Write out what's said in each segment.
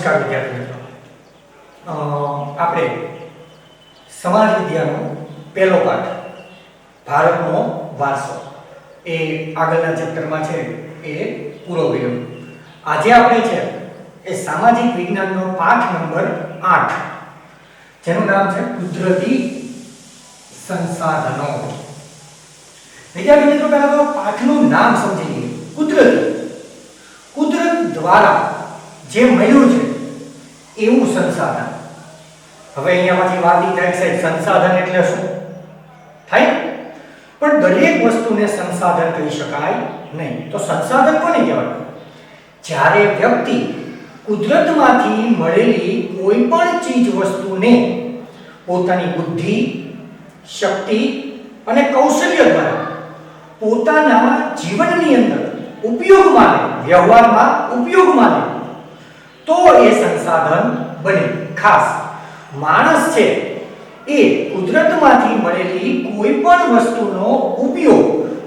નમસ્કાર વિદ્યાર્થી મિત્રો, આપણે સમાજ વિદ્યાનો પહેલો પાઠ ભારતનો વારસો એ આગળના ચેપ્ટરમાં છે એ પૂરો કર્યો. આજે આપણે છે એ સામાજિક વિજ્ઞાનનો પાઠ નંબર 8 જેનું નામ છે કુદરતી સંસાધનો. વિદ્યાર્થી મિત્રો, પહેલા તો પાઠનું નામ સમજી લઈએ. કુદરત દ્વારા જે મળ્યું છે એવું સંસાધન. હવે અહીંયામાંથી વાદી થાય છે સંસાધન એટલે શું થાય, પણ દરેક વસ્તુને સંસાધન કહી શકાય નહીં. તો સંસાધન કોને કહેવાય? જ્યારે વ્યક્તિ કુદરતમાંથી મળેલી કોઈ પણ ચીજ વસ્તુને પોતાની બુદ્ધિ, શક્તિ અને કૌશલ્ય દ્વારા પોતાના જીવનની અંદર ઉપયોગમાં લે, વ્યવહારમાં ઉપયોગમાં લે, તો એ સંસાધન બને. ખાસ માણસ છે એ કુદરતમાંથી મળેલી કોઈ પણ વસ્તુનો ઉપયોગ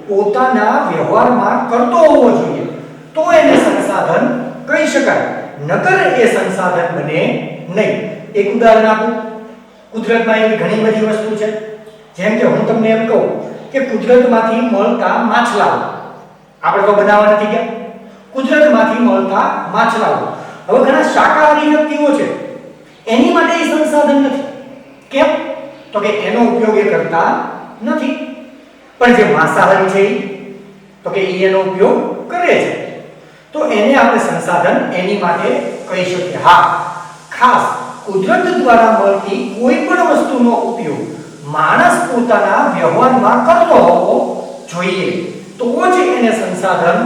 પોતાના વ્યવહારમાં કરતો હોવો જોઈએ, તો એને સંસાધન કહી શકાય. નકર એ સંસાધન બને નહીં. એક ઉદાહરણ આપું. કુદરતમાં એવી ઘણી બધી વસ્તુ છે, જેમ કે હું તમને એમ કહું કે કુદરતમાંથી મળતા માછલાઓ, આપણે તો બનાવવા નથી ગયા, કુદરતમાંથી મળતા માછલાઓ. હવે ઘણા શાકાહારી વ્યક્તિઓ છે, એની માટે એ સંસાધન નથી. કેમ? તો કે એનો ઉપયોગ એ કરતા નથી. પણ જે માંસાહારી છે તો કે એનો ઉપયોગ કરે છે, તો એને આપણે સંસાધન એની માટે કહી શકીએ. હા, ખાસ કુદરત દ્વારા મળતી કોઈ પણ વસ્તુનો ઉપયોગ માણસ પોતાના વ્યવહારમાં કરતો હોવો જોઈએ, તો જ એને સંસાધન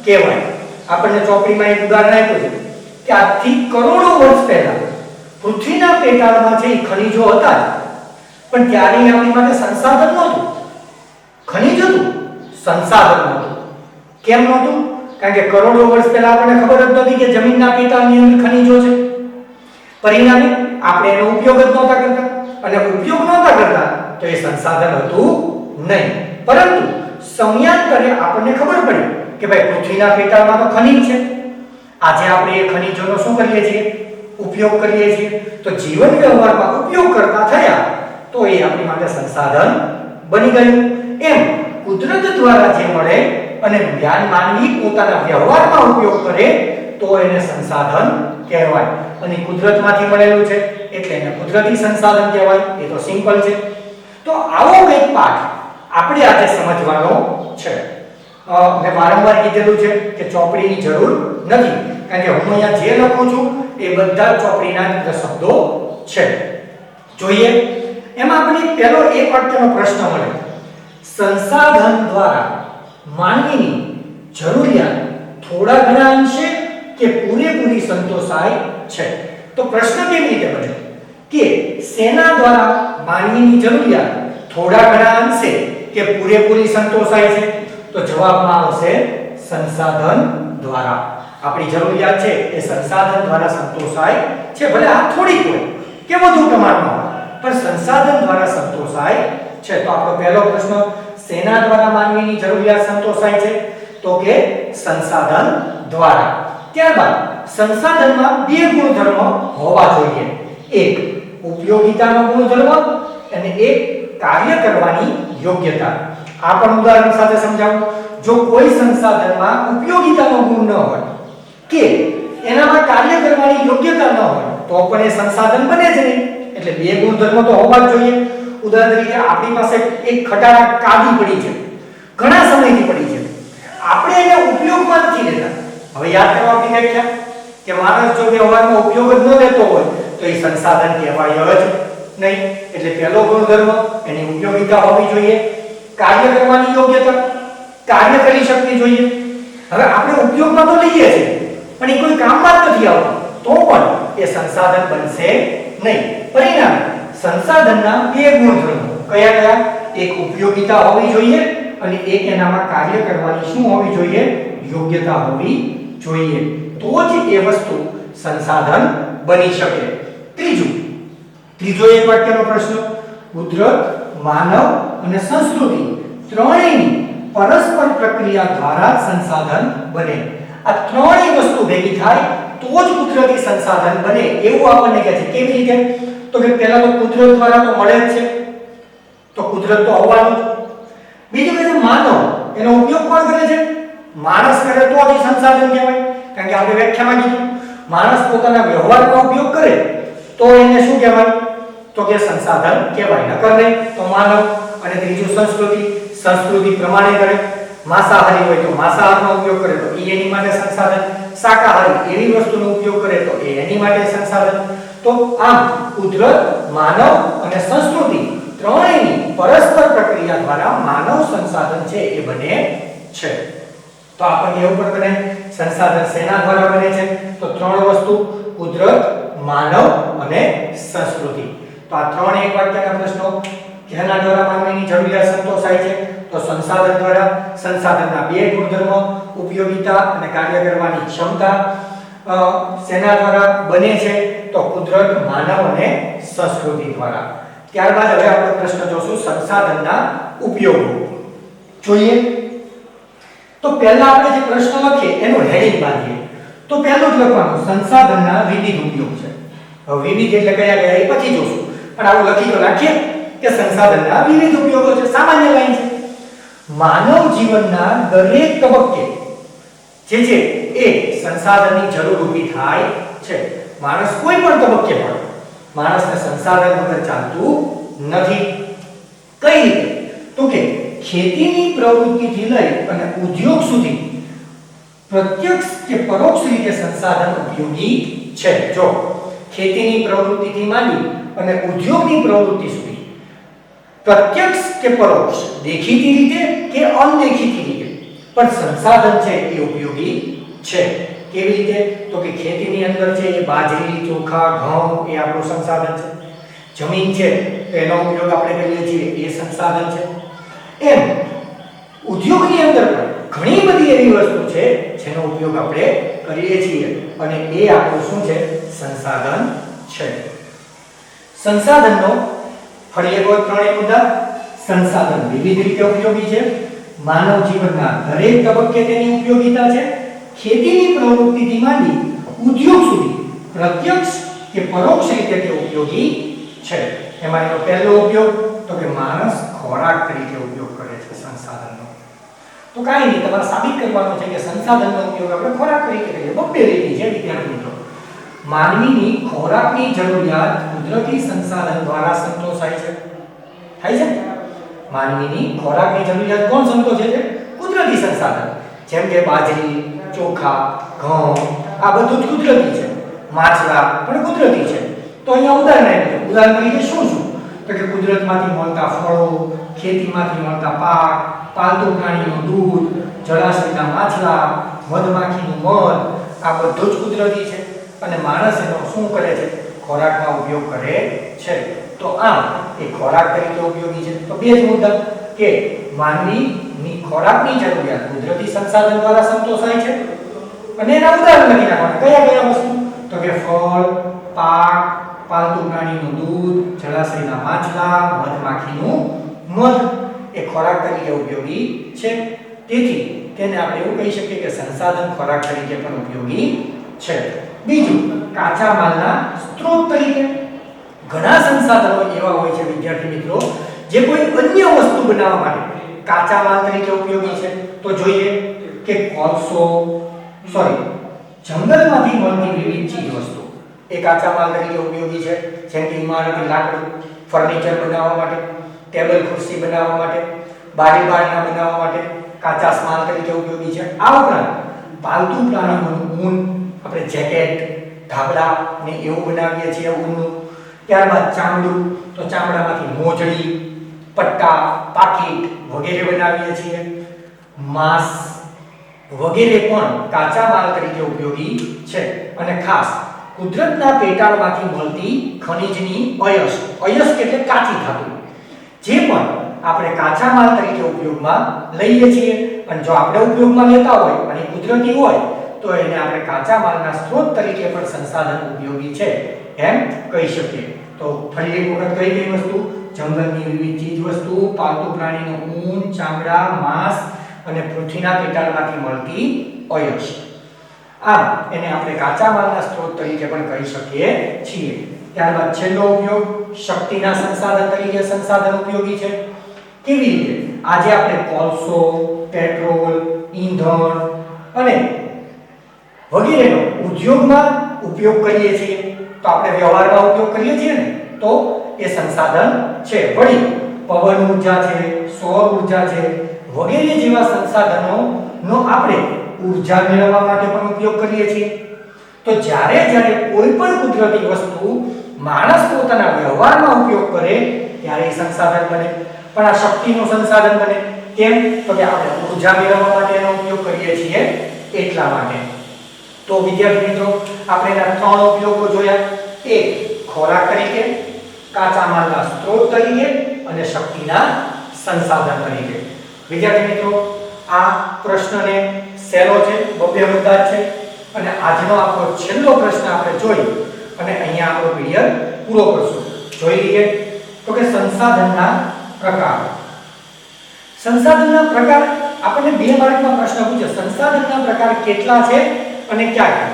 કહેવાય. આપણને ચોપડીમાં એક ઉદાહરણ આપ્યું છે કે આજથી કરોડો વર્ષ પહેલા પૃથ્વીના પેટાળમાં જે ખનિજો હતા, પણ ત્યારે આપણી માટે સંસાધન નહોતું. ખનિજ હતું, સંસાધન નહોતું. કેમ નહોતું? કારણ કે કરોડો વર્ષ પહેલા આપણને ખબર જ નહોતી કે જમીનના પેટાળની અંદર ખનિજો છે. પરિણામે આપણે એનો ઉપયોગ જ નહોતા કરતા, અને ઉપયોગ નહોતા કરતા તો એ સંસાધન હતું નહીં. પરંતુ સમયાંતરે આપણને ખબર પડી કે ભાઈ પૃથ્વીના પેટાળમાં તો ખનિજ છે. આજે આપણે એ ખનિજોનો શું કરીએ છીએ? ઉપયોગ કરીએ છીએ. તો જીવન વ્યવહારમાં ઉપયોગ કરતા થયા તો એ આપણી માટે સંસાધન બની ગયું. એમ કુદરત દ્વારા જે મળે અને જ્ઞાન માનવી પોતાના વ્યવહારમાં ઉપયોગ કરે તો એને સંસાધન કહેવાય. અને કુદરતમાંથી મળેલું છે એટલે એને કુદરતી સંસાધન કહેવાય. એ તો સિમ્પલ છે. તો આવો કંઈક પાઠ આપણે આજે સમજવાનો છે. મેં વારંવાર કીધેલું છે કે ચોપડીની જરૂર નથી, કારણ કે હું અહીંયા જે લખું છું એ બધા ચોપડીના જ શબ્દો છે. જોઈએ એમાં આપણે પહેલો એક વાક્યનો પ્રશ્ન મળે. સંસાધન દ્વારા માનવીની જરૂરિયાત થોડા ઘણા અંશે કે પૂરેપૂરી સંતોષાય છે. તો પ્રશ્ન કેવી રીતે બને કે સેના દ્વારા માનવીની જરૂરિયાત થોડા ઘણા અંશે કે પૂરેપૂરી સંતોષાય છે? તો જવાબમાં આવશે સંસાધન દ્વારા. આપણી જરૂરિયાત છે એ સંસાધન દ્વારા સંતોષાય છે. ભલે આ થોડીક હોય કે વધુ પ્રમાણમાં હોય, પણ સંસાધન દ્વારા સંતોષાય છે. તો આપણો પહેલો પ્રશ્ન, સેના દ્વારા માનવીની જરૂરિયાત સંતોષાય છે? તો કે સંસાધન દ્વારા. ત્યારબાદ સંસાધનમાં બે ગુણધર્મ હોવા જોઈએ. એક ઉપયોગિતાનો ગુણધર્મ અને એક કાર્ય કરવાની યોગ્યતા. આ પણ ઉદાહરણ સાથે સમજાવું. જો કોઈ સંસાધનમાં ઉપયોગિતાનો ગુણ ન હોય કે એનામાં કાર્ય કરવાની યોગ્યતા ન હોય તો પણ એ સંસાધન બને જ નહીં. એટલે બે ગુણધર્મ તો હોવા જ જોઈએ. ઉદાહરણ તરીકે આપણી પાસે એક ખટારા કાદી પડી છે, ઘણા સમયથી પડી છે, આપણે એને ઉપયોગમાં નથી લેતા. હવે યાદ કરો આપણી વ્યાખ્યા કે માણસ જો વ્યવહારમાં ઉપયોગ જ ન લેતો હોય તો એ સંસાધન કહેવાય જ નહીં. એટલે પહેલો ગુણધર્મ એની ઉપયોગિતા હોવી જોઈએ. કાર્ય કરવાની યોગ્યતા, કાર્ય કરી શકવી જોઈએ. હવે આપણે ઉપયોગમાં તો લઈએ છીએ પણ એ કોઈ કામમાં જ નથી આવતું, તો પણ એ સંસાધન બનશે નહીં. પરિણામે સંસાધનના બે ગુણધર્મો કયા કયા? એક ઉપયોગિતા હોવી જોઈએ અને એક એનામાં કાર્ય કરવાની શું હોવી જોઈએ? યોગ્યતા હોવી જોઈએ. તો જ એ વસ્તુ સંસાધન બની શકે. ત્રીજો એક વાક્યનો પ્રશ્ન, કુદરત, માનવ અને સંસ્કૃતિ ત્રણેયની પરસ્પર પ્રક્રિયા દ્વારા સંસાધન બને. આ ત્રણેય વસ્તુ ભેગી થાય તો જ કુદરતી સંસાધન બને એવું આપણને કહે છે. કેવી રીતે? તો કે પહેલા તો કુદરત દ્વારા તો મળે જ છે, તો કુદરત તો હોવાનું જ. બીજું કે છે માનવ, એનો ઉપયોગ કોણ કરે છે? માણસ કરે તો જ સંસાધન કહેવાય. કારણ કે આપણે વ્યાખ્યામાં કીધું માણસ પોતાના વ્યવહારનો ઉપયોગ કરે તો એને શું કહેવાય? તો કે સંસાધન કહેવાય. નકર નહીં તો માનવ. અને ત્રીજું સંસ્કૃતિ પ્રમાણે કરે. માંસાહારી હોય તો માંસાહારનો ઉપયોગ કરે તો એની માટે સંસાધન, શાકાહારી એવી વસ્તુનો ઉપયોગ કરે તો એની માટે સંસાધન. તો આમ કુદરત, માનવ અને સંસ્કૃતિ ત્રણેયની પરસ્પર પ્રક્રિયા દ્વારા માનવ સંસાધન છે એ બને છે. તો આપણને એવું પણ બને સંસાધન શેના દ્વારા બને છે? તો ત્રણ વસ્તુ, કુદરત, માનવ અને સંસ્કૃતિ. તો આ ત્રણ એક વાક્યના પ્રશ્નો જેના દ્વારા માનવીની જરૂરિયાત સંતોષાય છે? તો સંસાધન દ્વારા. સંસાધનના બે ગુણધર્મો, ઉપયોગિતા અને કાર્ય કરવાની ક્ષમતા શેના દ્વારા બને છે? તો કુદરત, માનવ અને સંસ્કૃતિ દ્વારા. ત્યારબાદ હવે આપણે પ્રશ્ન જોશું સંસાધનના ઉપયોગો. જોઈએ તો પહેલા આપણે જે પ્રશ્ન લખીએ એનું હેડિંગ બાંધીએ. તો પહેલું જ લખવાનું સંસાધનના વિવિધ ઉપયોગ છે. હવે વિવિધ એટલે કયા કયા એ પછી જોશું, પણ આવું લખી તો નાખીએ કે સંસાધનના વિવિધ ઉપયોગો છે. સામાન્ય લાઈન છે. માનવ જીવનના દરેક તબક્કે જે છે એ સંસાધનની જરૂર ઊભી થાય છે. માણસ કોઈ પણ તબક્કે હોય માણસને સંસાધન વગર ચાલતું નથી. કઈ રીતે? તો કે ખેતીની પ્રવૃત્તિથી લઈ અને ઉદ્યોગ સુધી પ્રત્યક્ષ કે પરોક્ષ રીતે સંસાધન ઉપયોગી છે. જો ખેતીની પ્રવૃત્તિથી માંડી અને ઉદ્યોગની પ્રવૃત્તિ સુધી પ્રત્યક્ષ કે પરોક્ષ, દેખીતી રીતે કે અનદેખીતી રીતે પણ સંસાધન છે એ ઉપયોગી છે. કેવી રીતે? તો કે ખેતીની અંદર છે એ બાજરી, ચોખા, ઘઉં એ આપણું સંસાધન છે. જમીન છે એનો ઉપયોગ આપણે કરીએ છીએ એ સંસાધન છે. એમ ઉદ્યોગની અંદર પણ ઘણી બધી એવી વસ્તુ છે જેનો ઉપયોગ આપણે કરીએ છીએ અને એ આપણું શું છે? સંસાધન છે. સંસાધનનો ફરી એકવાર ત્રણેય મુદ્દા. સંસાધન વિવિધ રીતે ઉપયોગી છે. માનવ જીવનના દરેક તબક્કે તેની ઉપયોગિતા છે. ખેતીની પ્રવૃત્તિથી માંડી ઉદ્યોગ સુધી પ્રત્યક્ષ કે પરોક્ષ રીતે તે ઉપયોગી છે. એમાં એનો પહેલો ઉપયોગ તો કે માણસ ખોરાક તરીકે ઉપયોગ કરે છે સંસાધનનો. તો કાંઈ નહીં, તમારે સાબિત કરવાનું છે કે સંસાધનનો ઉપયોગ આપણે ખોરાક તરીકે કરીએ. બબ્બે રીતે છે વિદ્યાર્થી મિત્રો. માનવીની ખોરાકની જરૂરિયાત કુદરતી સંસાધન દ્વારા સંતોષાય છે. થાય છે? માનવીની ખોરાકની જરૂરિયાત કોણ સંતોષે છે? કુદરતી સંસાધન. જેમ કે બાજરી, ચોખા, ઘઉં આ બધું જ કુદરતી છે. માછલા પણ કુદરતી છે. તો અહીંયા ઉદાહરણ તરીકે શું શું? તો કે કુદરતમાંથી મળતા ફળો, ખેતીમાંથી મળતા પાક, પાલતુ પ્રાણીનું દૂધ, જળાશયના માછલા, મધમાખીનું મધ આ બધું જ કુદરતી છે. અને માણસ એનો શું કરે છે? ખોરાકમાં ઉપયોગ કરે છે. તો આમ એ ખોરાક તરીકે ઉપયોગી છે. તો બે જ મુદ્દા કે માનવીની ખોરાકની જરૂરિયાત કુદરતી સંસાધન દ્વારા સંતોષાય છે અને એના ઉદાહરણ લખી નાખવાના. કયા કયા વસ્તુ? તો કે ફળ, પાક, પાલતુ પ્રાણીનું દૂધ, જળાશયના માછલા, મધમાખીનું મધ એ ખોરાક તરીકે ઉપયોગી છે. તેથી તેને આપણે એવું કહી શકીએ કે સંસાધન ખોરાક તરીકે પણ ઉપયોગી છે. બીજું, કાચા માલના સ્ત્રોત તરીકે ઘણા સંસાધનો એવા હોય છે વિદ્યાર્થી મિત્રો જે કોઈ અન્ય વસ્તુ બનાવવા માટે કાચા માલ તરીકે ઉપયોગી છે. તો જોઈએ કે જંગલમાંથી મળતી વિવિધ ચીજ વસ્તુ એ કાચા માલ તરીકે ઉપયોગી છે. જેમ કે ઇમારતી લાકડું, ફર્નિચર બનાવવા માટે, ટેબલ ખુરશી બનાવવા માટે, બારી બારણા બનાવવા માટે કાચા માલ તરીકે ઉપયોગી છે. આ ઉપરાંત પાલતુ પ્રાણીઓનું ઊન, આપણે જેકેટ, ધાબળા ને એવું બનાવીએ છીએ ઊનનું. ત્યારબાદ ચામડું, તો ચામડામાંથી મોજડી, પટ્ટા, પાકીટ વગેરે બનાવીએ છીએ. માંસ વગેરે પણ કાચા માલ તરીકે ઉપયોગી છે. અને ખાસ કુદરતના પેટાળમાંથી મળતી ખનિજની અયસ્ક એટલે કાચી ધાતુ જે પણ આપણે કાચા માલ તરીકે ઉપયોગમાં લઈએ છીએ. અને જો આપણે ઉપયોગમાં લેતા હોય અને કુદરતી હોય તો એને આપણે કાચા માલના સ્ત્રોત તરીકે પણ સંસાધન ઉપયોગી છે એમ કહી શકીએ. તો ફરી એક વખત કઈ વસ્તુ? જંગલની વિવિધ ચીજ વસ્તુ, પાલતુ પ્રાણીનું ઊન, ચામડા, માંસ અને પૃથ્વીના પેટાળમાંથી મળતી અયસ્ક. આમ એને આપણે કાચા માલના સ્ત્રોત તરીકે પણ કહી શકીએ છીએ. ત્યારબાદ છેલ્લો ઉપયોગ શક્તિના સંસાધન તરીકે સંસાધન ઉપયોગી છે. કેવી રીતે? આજે આપણે કોલસો, પેટ્રોલ, ઈંધણ અને વગેરેનો ઉદ્યોગમાં ઉપયોગ કરીએ છીએ, તો આપણે વ્યવહારમાં ઉપયોગ કરીએ છીએ ને, તો એ સંસાધન છે. વળી પવન ઉર્જા છે, સૌર ઉર્જા છે વગેરે જેવા સંસાધનોનો આપણે ઉર્જા મેળવવા માટે પણ ઉપયોગ કરીએ છીએ. તો જ્યારે કોઈ પણ કુદરતી વસ્તુ માણસ પોતાના વ્યવહારમાં ઉપયોગ કરે ત્યારે એ સંસાધન બને. પણ આ શક્તિનું સંસાધન બને. કેમ? તો કે આપણે ઉર્જા મેળવવા માટે એનો ઉપયોગ કરીએ છીએ એટલા માટે. તો વિદ્યાર્થી મિત્રો, આપણે એના ત્રણ ઉપયોગો જોયા. એક ખોરાક તરીકે, કાચા માલના સ્ત્રોત તરીકે અને શક્તિના સંસાધન તરીકે. વિદ્યાર્થી મિત્રો, આ પ્રશ્નને સહેલો છે, બબ્બે મુદ્દા છે અને આજનો આપણો છેલ્લો પ્રશ્ન આપણે જોઈ અને અહીંયા આપણો પીરિયડ પૂરો કરશું. જોઈ લઈએ તો કે સંસાધનના પ્રકાર. સંસાધનના પ્રકાર આપણને 2 માર્કમાં પ્રશ્ન પૂછે. સંસાધનના પ્રકાર કેટલા છે અને ક્યાં?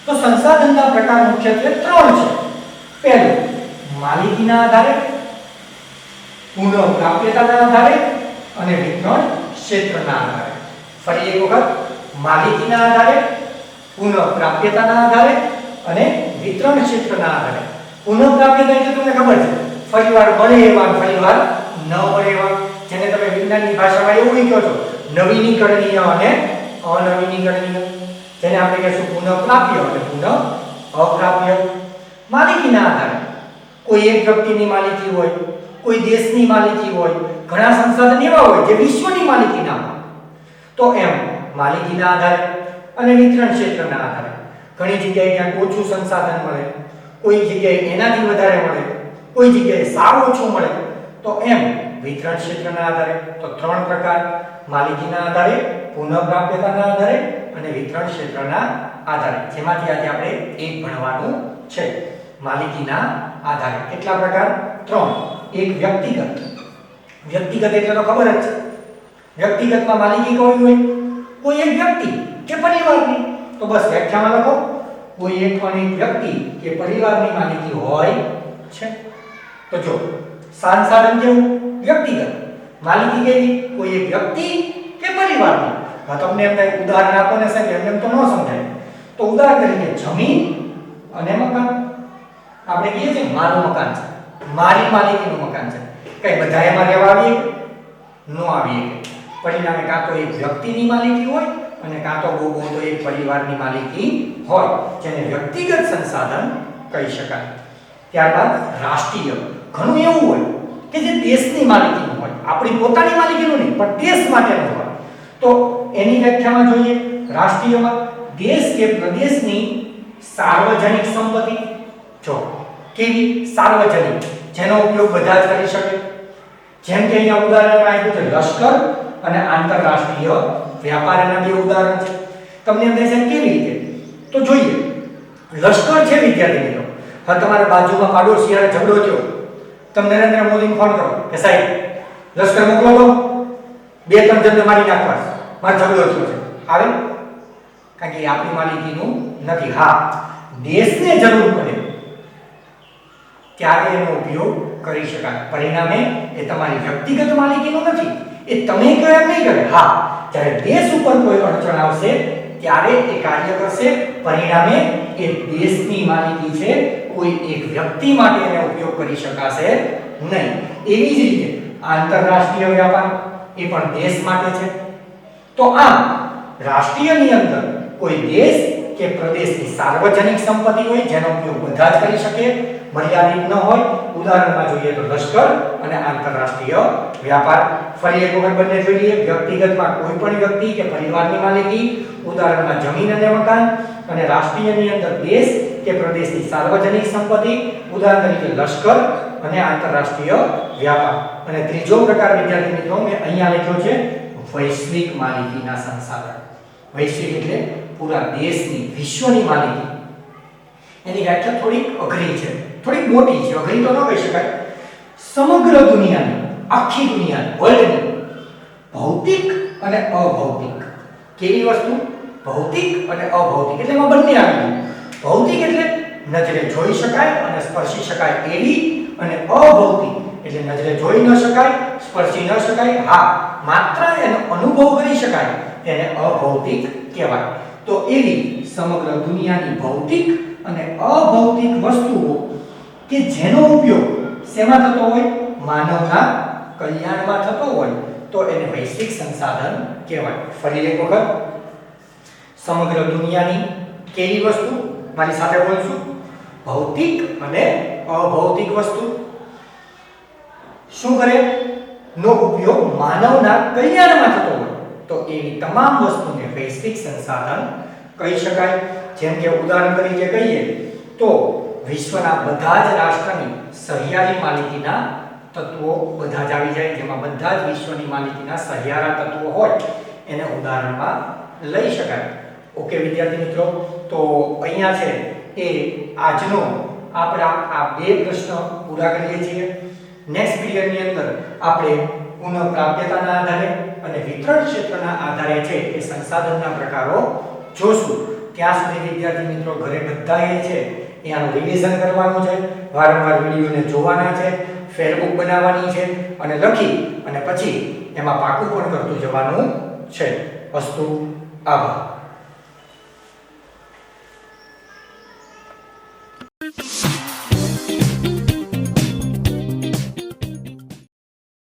તો સંસાધનના પ્રકાર મુખ્યત્વે 3 છે. પહેલું માલિકીના આધારે, પુનઃપ્રાપ્યતાના આધારે અને વિતરણ ક્ષેત્રના આધારે. ફરી એક વખત, માલિકીના આધારે, પુનઃપ્રાપ્યતાના આધારે અને વિતરણ ક્ષેત્રના આધારે. પુનઃપ્રાપ્યતા એટલે તમને ખબર છે, ફરીવાર મળે એવા, ફરીવાર ન મળે એવા, જેને તમે વિજ્ઞાનની ભાષામાં એવું કહો છો નવીનીકરણીય અને અનવીનીકરણીય, જેને આપણે કહીશું પુનઃપ્રાપ્ય અને પુનઃ અપ્રાપ્ય. માલિકીના આધારે કોઈ એક વ્યક્તિની માલિકી હોય, કોઈ દેશની માલિકી હોય, ઘણા સંસાધન એવા હોય જે વિશ્વની માલિકીના હોય, તો એમ માલિકીના આધારે અને વિતરણ ક્ષેત્રના આધારે. ઘણી જગ્યાએ ક્યાંક ઓછું સંસાધન મળે, કોઈ જગ્યાએ એનાથી વધારે મળે, કોઈ જગ્યાએ સાવ ઓછું મળે, તો એમ વિતરણ ક્ષેત્રના આધારે. તો 3 પ્રકાર: માલિકીના આધારે, પુનઃપ્રાપ્યતાના આધારે અને વિતરણ ક્ષેત્રના આધારે, જેમાંથી આજે આપણે એક ભણવાનું છે. માલિકીના આધારે કેટલા પ્રકાર? 3. એક વ્યક્તિગત. વ્યક્તિગત એટલે તો ખબર જ છે, વ્યક્તિગતમાં માલિકી કોઈ હોય, કોઈ એક વ્યક્તિ કે પરિવારની. તો બસ વ્યાખ્યામાં લખો, કોઈ એક પણ એક વ્યક્તિ કે પરિવારની માલિકી હોય છે. તો જો સંસાધન કેવું? વ્યક્તિગત. માલિકી કેવી? કોઈ એક વ્યક્તિ કે પરિવારની. તમને એમ થાય ઉદાહરણ આપો ને સાહેબ, એમ તો ન સમજાય. તો ઉદાહરણ તરીકે જમીન અને મકાન. આપણે કહીએ છીએ મારું મકાન છે, મારી માલિકીનું મકાન છે. કઈ બધા એમાં રહેવા આવીએ? ન આવીએ. પરિણામે કાં તો એક વ્યક્તિની માલિકી હોય અને કાં તો બહુ તો એક પરિવારની માલિકી હોય, જેને વ્યક્તિગત સંસાધન કહી શકાય. ત્યારબાદ રાષ્ટ્રીય. ઘણું એવું હોય કે જે દેશની માલિકીનું હોય, આપણી પોતાની માલિકીનું નહીં પણ દેશ માટેનું હોય. તો એની વ્યાખ્યામાં જોઈએ. રાષ્ટ્રીયમાં દેશ કે પ્રદેશની સાર્વજનિક સંપત્તિ. જો કેવી? સાર્વજનિક, જેનો ઉપયોગ બધા જ કરી શકે. જેમ કે અહીંયા ઉદાહરણમાં આપ્યું છે લશ્કર અને આંતરરાષ્ટ્રીય વ્યાપાર. એના 2 ઉદાહરણ છે. તમને એમ થશે કેવી રીતે? તો જોઈએ. લશ્કર છે વિદ્યાર્થી મિત્રો. હવે તમારા બાજુમાં પાડોશી હારે ઝઘડો થયો, તમે નરેન્દ્ર મોદીને ફોન કરો કે સાહેબ લશ્કર મોકલો તો 2-3 જણને મારી નાખવા, મારો ઝઘડો થયો છે. આવે? કારણ કે આપણી માલિકીનું નથી. હા, દેશને જરૂર પડે ત્યારે એનો ઉપયોગ કરી શકાય. પરિણામે એ તમારી વ્યક્તિગત માલિકીનું નથી, એ તમે કહો એમ નહીં કરે. હા, જ્યારે દેશ ઉપર કોઈ અડચણ આવશે ત્યારે એ કાર્ય કરશે. પરિણામે એ દેશની માલિકી છે, કોઈ એક વ્યક્તિ માટે એનો ઉપયોગ કરી શકાશે નહીં. એવી જ રીતે આંતરરાષ્ટ્રીય વ્યાપાર એ પણ દેશ માટે છે. તો આમ રાષ્ટ્રીયની અંદર કોઈ દેશ કે પ્રદેશની સાર્વજનિક સંપત્તિ હોય જેનો ઉપયોગ બધા જ કરી શકે, મર્યાદિત ન હોય. ઉદાહરણમાં જોઈએ તો લશ્કર અને આંતરરાષ્ટ્રીય વ્યાપાર. ફરી એક વખત બંને જોઈ લઈએ. વ્યક્તિગતમાં કોઈ પણ વ્યક્તિ કે પરિવારની માલિકી, ઉદાહરણમાં જમીન અને મકાન. અને રાષ્ટ્રીયની અંદર દેશ કે પ્રદેશની સાર્વજનિક સંપત્તિ, ઉદાહરણ તરીકે લશ્કર અને આંતરરાષ્ટ્રીય વ્યાપાર. અને ત્રીજો પ્રકાર વિદ્યાર્થી મિત્રો મેં અહીંયા લખ્યો છે વૈશ્વિક માલિકીના સંસાધન. વૈશ્વિક એટલે પૂરા દેશની, વિશ્વની માલિકી. એની વ્યાખ્યા થોડીક અઘરી છે, થોડીક મોટી છે. અઘરી તો ન કહી શકાય. સમગ્ર દુનિયાની, આખી દુનિયાની, વર્લ્ડની ભૌતિક અને અભૌતિક કેવી વસ્તુ? ભૌતિક અને અભૌતિક એટલે એમાં બંને આવી ગયું. ભૌતિક એટલે નજરે જોઈ શકાય અને સ્પર્શી શકાય એવી, અને અભૌતિક એટલે નજરે જોઈ ન શકાય, સ્પર્શી ન શકાય, હા માત્ર એનો અનુભવ કરી શકાય તેને અભૌતિક કહેવાય. તો એવી સમગ્ર દુનિયાની ભૌતિક અને અભૌતિક વસ્તુઓ કે જેનો ઉપયોગ શેમાં થતો હોય? માનવના કલ્યાણમાં થતો હોય તો એને વૈશ્વિક સંસાધન કહેવાય. ફરી એક વખત, સમગ્ર દુનિયાની કેવી વસ્તુ? મારી સાથે બોલશું. ભૌતિક અને અભૌતિક વસ્તુ શું કરે? નો ઉપયોગ માનવના કલ્યાણમાં થતો હોય તો એવી તમામ વસ્તુને વૈશ્વિક સંસાધન કહી શકાય. જેમ કે ઉદાહરણ તરીકે કહીએ તો વિશ્વના બધા જ રાષ્ટ્રની સહિયારી માલિકીના તત્વો બધા જ આવી જાય, જેમાં બધા જ વિશ્વની માલિકીના સહિયારા તત્વો હોય એને ઉદાહરણમાં લઈ શકાય. ઓકે વિદ્યાર્થી મિત્રો, તો અહીંયા છે એ આજનો આપણા આ બે પ્રશ્ન પૂરા કરીએ છીએ. નેક્સ્ટ પીરિયડની અંદર આપણે પુનઃપ્રાપ્યતાના આધારે અને વિતરણ ક્ષેત્રના આધારે છે એ સંસાધનના પ્રકારો જોશું. ત્યાં સુધી વિદ્યાર્થી મિત્રો ઘરે બધાએ છે એનું રિવિઝન કરવાનું છે, વારંવાર વિડીયોને જોવાના છે, ફેરબુક બનાવવાની છે અને લખી અને પછી એમાં પાકું પણ કરતું જવાનું છે. અસ્તુ. આભાર.